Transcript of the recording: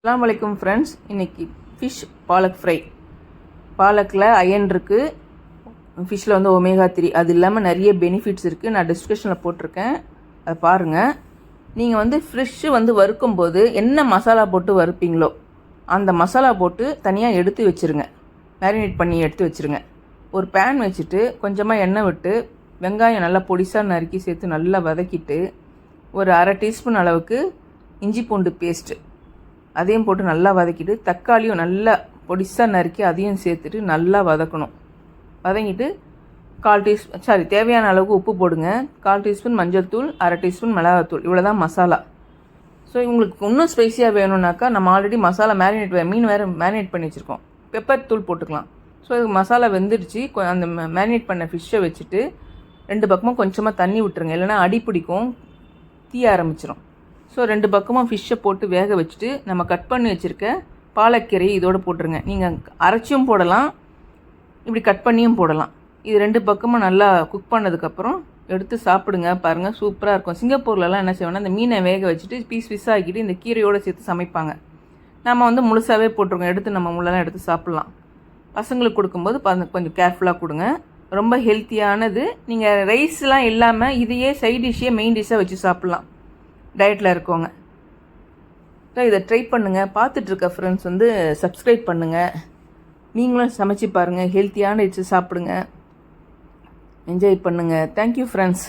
அஸ்ஸலாமு அலைக்கும் ஃப்ரெண்ட்ஸ். இன்றைக்கி ஃபிஷ் பாலக் ஃப்ரை. பாலக்கில் அயன் இருக்குது, ஃபிஷ்ஷில் வந்து ஒமேகா 3, அது இல்லாமல் நிறைய பெனிஃபிட்ஸ் இருக்குது. நான் டிஸ்கிரிப்ஷனில் போட்டிருக்கேன், அதை பாருங்கள். நீங்கள் வந்து ஃபிஷ்ஷு வந்து வறுக்கும்போது என்ன மசாலா போட்டு வறுப்பீங்களோ அந்த மசாலா போட்டு தனியாக எடுத்து வச்சுருங்க, மேரினேட் பண்ணி எடுத்து வச்சுருங்க. ஒரு பேன் வச்சுட்டு கொஞ்சமாக எண்ணெய் விட்டு வெங்காயம் நல்லா பொடிசாக நறுக்கி சேர்த்து நல்லா வதக்கிட்டு ஒரு 1/2 டீஸ்பூன் அளவுக்கு இஞ்சி பூண்டு பேஸ்ட்டு அதையும் போட்டு நல்லா வதக்கிட்டு தக்காளியும் நல்லா பொடிசாக நறுக்கி அதையும் சேர்த்துட்டு நல்லா வதக்கணும். வதங்கிட்டு தேவையான அளவுக்கு உப்பு போடுங்க. 1/4 டீஸ்பூன் மஞ்சள் தூள், 1/2 டீஸ்பூன் மிளகாத்தூள், இவ்வளோ தான் மசாலா. ஸோ உங்களுக்கு இன்னும் ஸ்பைஸியாக வேணும்னாக்கா நம்ம ஆல்ரெடி மசாலா மீன் வேறு மேரினேட் பண்ணி வச்சுருக்கோம், பெப்பர் தூள் போட்டுக்கலாம். ஸோ இது மசாலா வெந்துடுச்சு. அந்த மேரினேட் பண்ண ஃபிஷ்ஷை வச்சுட்டு 2 பக்கமும் கொஞ்சமாக தண்ணி விட்டுருங்க, இல்லைனா அடி பிடிக்கும், தீய ஆரம்பிச்சிடும். ஸோ 2 பக்கமும் ஃபிஷ்ஷை போட்டு வேக வச்சுட்டு நம்ம கட் பண்ணி வச்சுருக்க பாலக்கீரையை இதோடு போட்டுருங்க. நீங்கள் அரைச்சியும் போடலாம், இப்படி கட் பண்ணியும் போடலாம். இது 2 பக்கமும் நல்லா குக் பண்ணதுக்கப்புறம் எடுத்து சாப்பிடுங்க. பாருங்கள், சூப்பராக இருக்கும். சிங்கப்பூர்லலாம் என்ன செய்வோன்னா இந்த மீனை வேக வச்சுட்டு பீஸ் ஆக்கிட்டு இந்த கீரையோடு சேர்த்து சமைப்பாங்க. நம்ம வந்து முழுசாகவே போட்டிருக்கோம், எடுத்து நம்ம முள்ளெல்லாம் எடுத்து சாப்பிட்லாம். பசங்களுக்கு கொடுக்கும்போது கொஞ்சம் கேர்ஃபுல்லாக கொடுங்க. ரொம்ப ஹெல்த்தியானது. நீங்கள் ரைஸ்லாம் இல்லாமல் இதையே சைட் டிஷ்ஷே மெயின் டிஷ்ஷாக வச்சு சாப்பிட்லாம் டயட்டில் இருக்கவங்க. ஸோ இதை ட்ரை பண்ணுங்கள். பார்த்துட்ருக்க ஃப்ரெண்ட்ஸ் வந்து சப்ஸ்கிரைப் பண்ணுங்கள். நீங்களும் சமைச்சு பாருங்கள், ஹெல்த்தியான டிஷ்ஷு சாப்பிடுங்க, என்ஜாய் பண்ணுங்கள். Thank you friends.